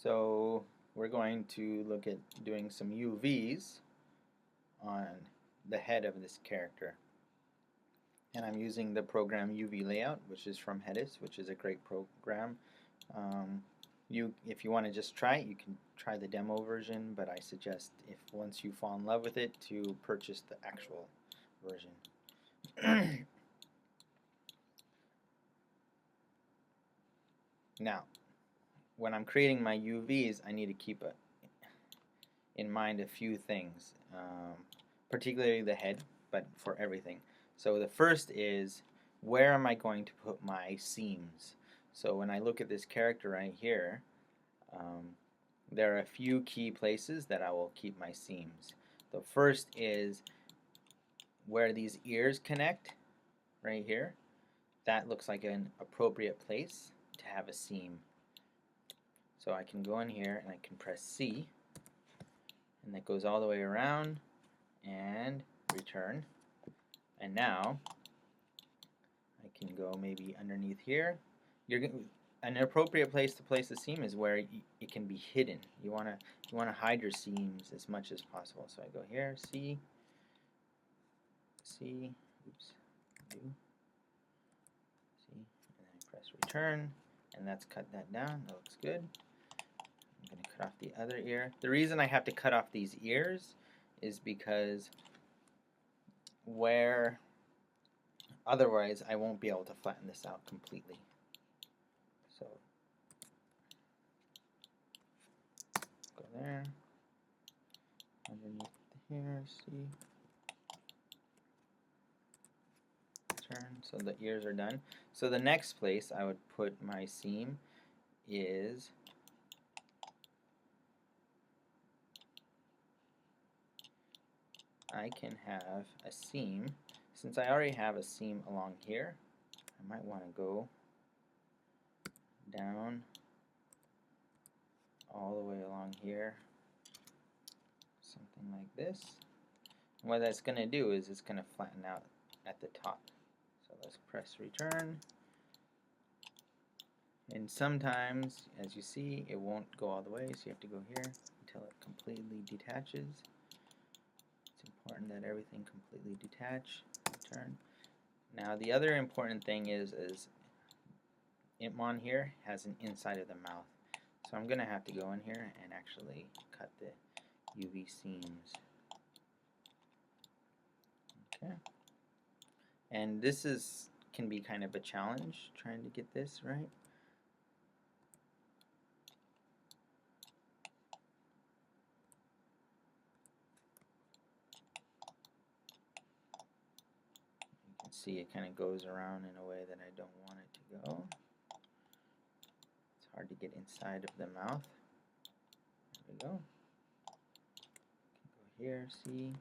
So we're going to look at doing some UVs on the head of this character. And I'm using the program UV Layout, which is from ImpmonHeadUVs, which is a great program. If you want to just try it, you can try the demo version, but I suggest, if once you fall in love with it, to purchase the actual version. Now, when I'm creating my UVs, I need to keep in mind a few things, particularly the head, but for everything. So the first is, where am I going to put my seams? So when I look at this character right here, there are a few key places that I will keep my seams. The first is where these ears connect, right here. That looks like an appropriate place to have a seam. So I can go in here and I can press C, and that goes all the way around and return. And now I can go maybe underneath here. An appropriate place to place the seam is where it can be hidden. You want to hide your seams as much as possible. So I go here, C, oops, C, and then I press return, and that's cut that down. That looks good. I'm going to cut off the other ear. The reason I have to cut off these ears is because otherwise I won't be able to flatten this out completely. So go there, underneath the hair, see, turn, so the ears are done. So the next place I would put my seam is I can have a seam. Since I already have a seam along here, I might want to go down all the way along here, something like this. And what that's going to do is it's going to flatten out at the top. So let's press return. And sometimes, as you see, it won't go all the way, so you have to go here until it completely detaches. It's important that everything completely detach. Return. Now the other important thing is Impmon here has an inside of the mouth. So I'm going to have to go in here and actually cut the UV seams. Okay. And this can be kind of a challenge, trying to get this right. You can see it kind of goes around in a way that I don't want it to go. It's hard to get inside of the mouth. There we go. Go here, see.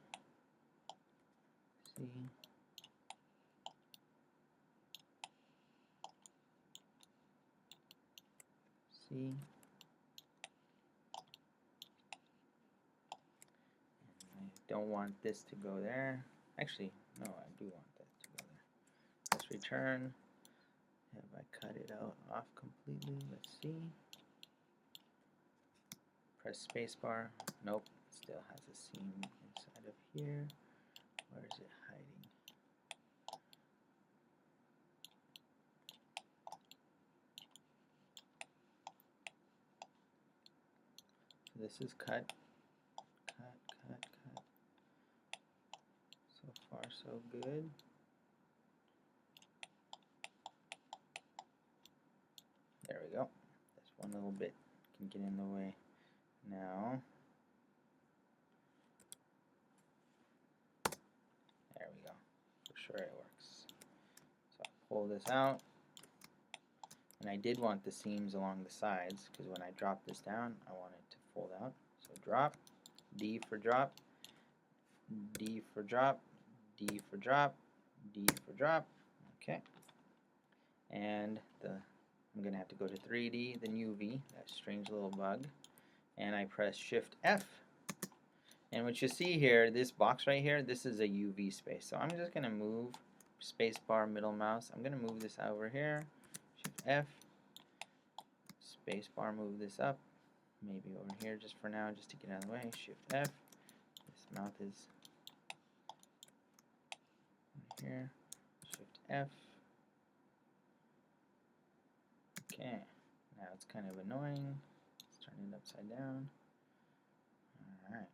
See. And I don't want this to go there. Actually, no, I do want that to go there. Let's return. Have I cut it off completely? Let's see. Press spacebar. Nope, it still has a seam inside of here. Where is it hiding? So this is cut. So far, so good. There we go. This one little bit can get in the way. Now, there we go. For sure it works. So I'll pull this out. And I did want the seams along the sides, because when I drop this down, I want it to fold out. So drop, D for drop, D for drop, D for drop, D for drop. Okay. And I'm going to have to go to 3D, then UV, that strange little bug. And I press Shift F. And what you see here, this box right here, this is a UV space. So I'm just going to move spacebar, middle mouse. I'm going to move this over here. Shift F. Spacebar, move this up. maybe over here just for now, just to get out of the way. Shift F. This mouth is here. Shift F. Okay, now it's kind of annoying. Let's turn it upside down. Alright.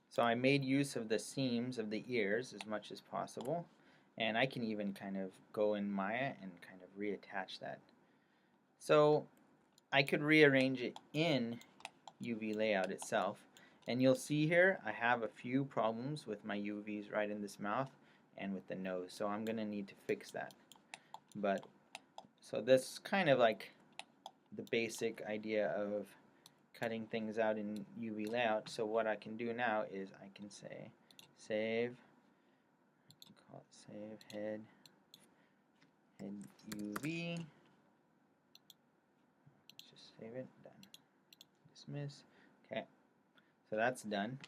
So I made use of the seams of the ears as much as possible, and I can even kind of go in Maya and kind of reattach that. So I could rearrange it in UV layout itself, and you'll see here I have a few problems with my UVs right in this mouth and with the nose, so I'm gonna need to fix that. But so that's kind of like the basic idea of cutting things out in UV layout. So what I can do now is I can say save, I can call it save head UV. Let's just save it, done. Dismiss. Okay, so that's done,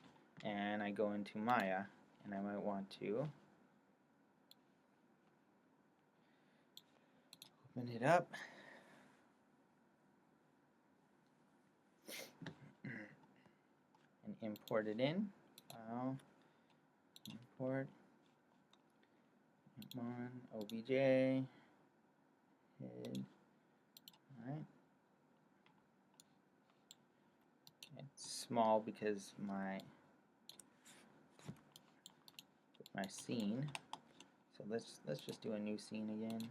and I go into Maya, and I might want to open it up. And import it in. File, import, ImpmonOBJ, head. Alright. It's small because my scene. So let's just do a new scene again.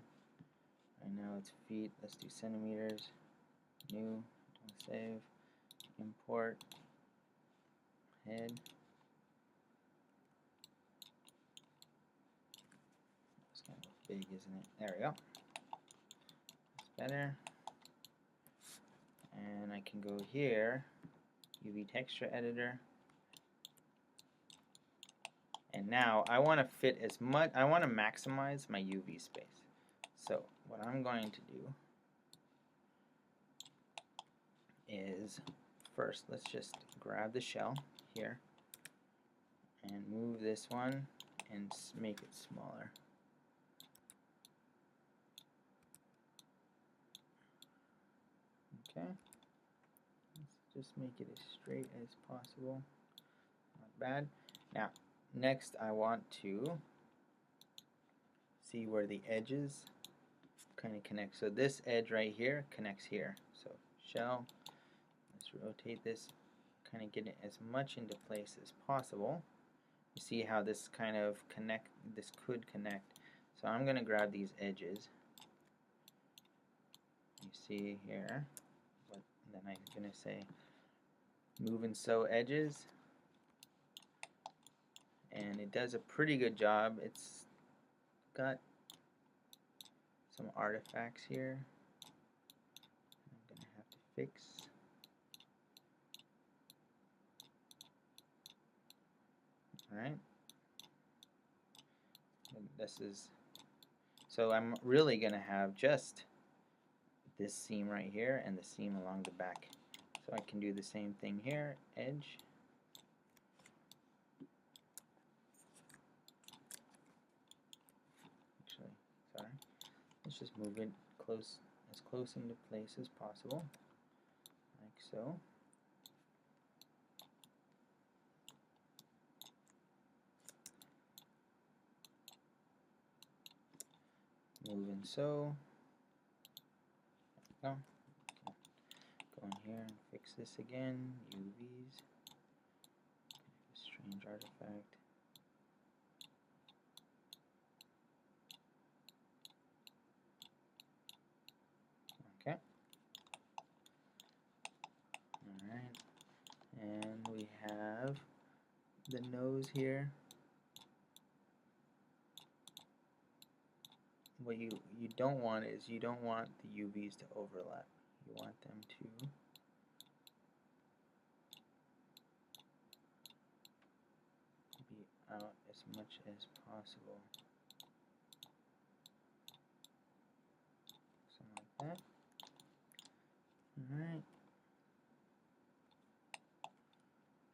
Right now it's feet. Let's do centimeters. New. Save. Import. Head. It's kind of big, isn't it? There we go. That's better. And I can go here, UV texture editor. And now I want to fit as much, I want to maximize my UV space. So what I'm going to do is first let's just grab the shell here and move this one and make it smaller. Okay, let's just make it as straight as possible. Not bad. Now next I want to see where the edges kind of connect. So this edge right here connects here. So shell, let's rotate this, kind of get it as much into place as possible. You see how this kind of this could connect. So I'm going to grab these edges. You see here, but then I'm going to say move and sew edges. And it does a pretty good job. It's got some artifacts here I'm going to have to fix. Alright. This is, so I'm really going to have just this seam right here and the seam along the back. So I can do the same thing here, edge. Actually, sorry. Let's just move it as close into place as possible, like so. Move and sew. There we go. Go in here and fix this again. UVs. Strange artifact. Okay. Alright. And we have the nose here. What you don't want is you don't want the UVs to overlap. You want them to be out as much as possible. Something like that. Alright. I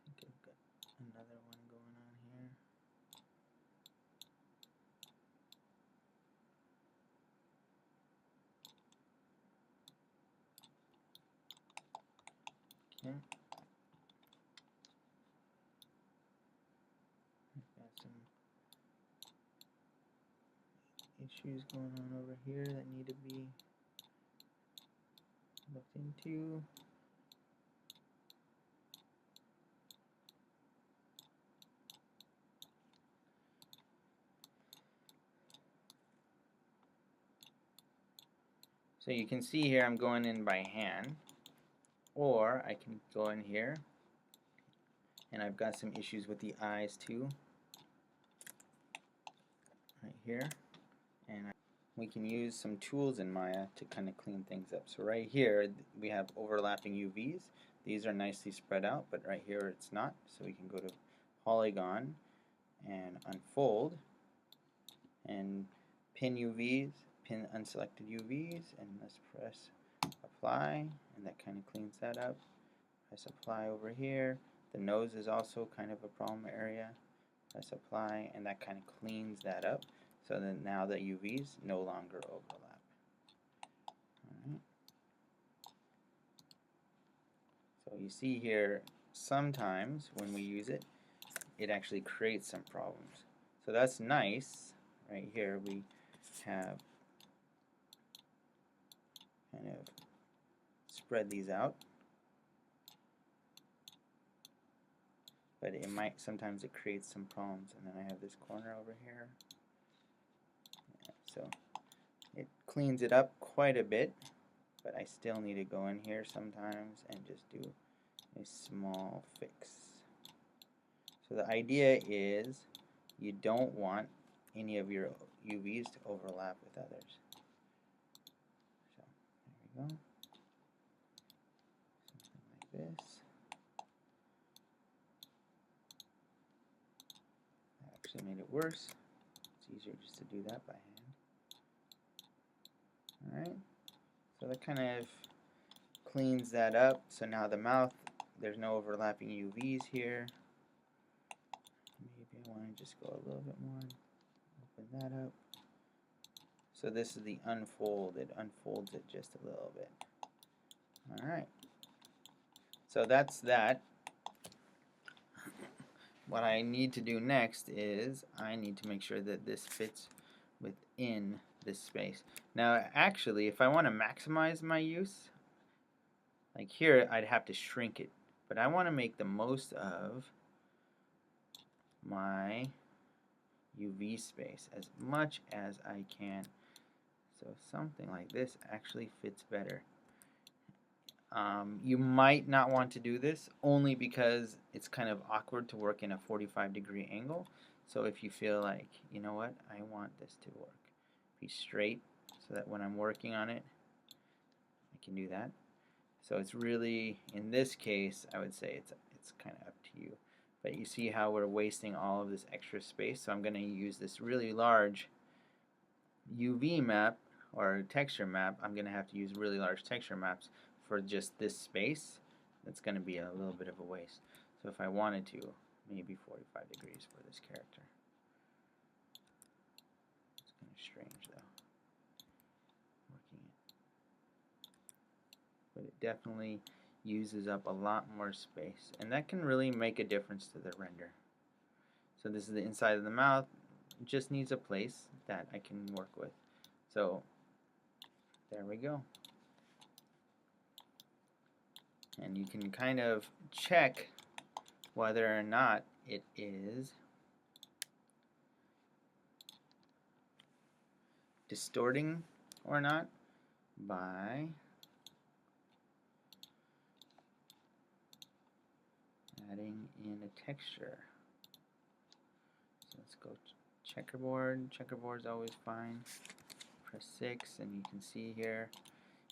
think I've got another one going on here. Got some issues going on over here that need to be looked into. So you can see here I'm going in by hand, or I can go in here, and I've got some issues with the eyes too, right here, and we can use some tools in Maya to kind of clean things up. So right here we have overlapping UVs. These are nicely spread out, but right here it's not. So we can go to Polygon and unfold and pin UVs, pin unselected UVs, and let's press apply, and that kind of cleans that up. Press apply over here. The nose is also kind of a problem area. Press apply, and that kind of cleans that up. So then now the UVs no longer overlap. Alright. So you see here, sometimes when we use it, it actually creates some problems. So that's nice. Right here we have kind of spread these out. But it might, sometimes it creates some problems. And then I have this corner over here. Yeah, so it cleans it up quite a bit, but I still need to go in here sometimes and just do a small fix. So the idea is you don't want any of your UVs to overlap with others. So there we go. Something like this. That actually made it worse. It's easier just to do that by hand. Alright, so that kind of cleans that up. So now the mouth, there's no overlapping UVs here. Maybe I want to just go a little bit more. Open that up. So this is the unfold. It unfolds it just a little bit. Alright. So that's that. What I need to do next is I need to make sure that this fits within this space. Now actually, if I want to maximize my use, like here I'd have to shrink it. But I want to make the most of my UV space as much as I can. So something like this actually fits better. You might not want to do this only because it's kind of awkward to work in a 45-degree angle. So if you feel like, you know what, I want this to work, be straight so that when I'm working on it, I can do that. So it's really, in this case, I would say it's kind of up to you. But you see how we're wasting all of this extra space. So I'm going to use this really large UV map or texture map. I'm going to have to use really large texture maps for just this space. That's going to be a little bit of a waste. So if I wanted to, maybe 45 degrees for this character. It's kind of strange though, working it. But it definitely uses up a lot more space, and that can really make a difference to the render. So this is the inside of the mouth. It just needs a place that I can work with. So there we go. And you can kind of check whether or not it is distorting or not by adding in a texture. So let's go checkerboard. Checkerboard's always fine. Press 6 and you can see here,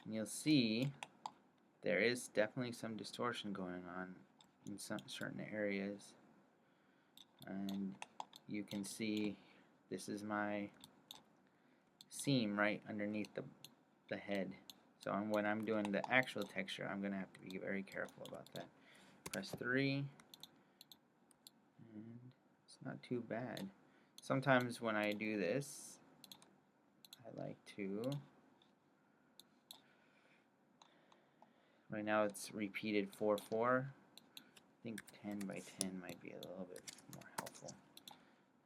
and you'll see there is definitely some distortion going on in some certain areas. And you can see this is my seam right underneath the head. So when I'm doing the actual texture, I'm going to have to be very careful about that. Press 3, and it's not too bad. Sometimes when I do this, I like to Right now it's repeated 4-4. I think 10 by 10 might be a little bit more helpful.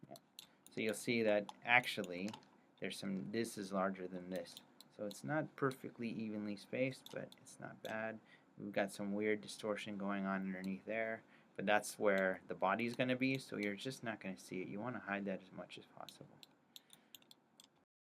Yeah. So you'll see that actually this is larger than this. So it's not perfectly evenly spaced, but it's not bad. We've got some weird distortion going on underneath there, but that's where the body's going to be, so you're just not going to see it. You want to hide that as much as possible.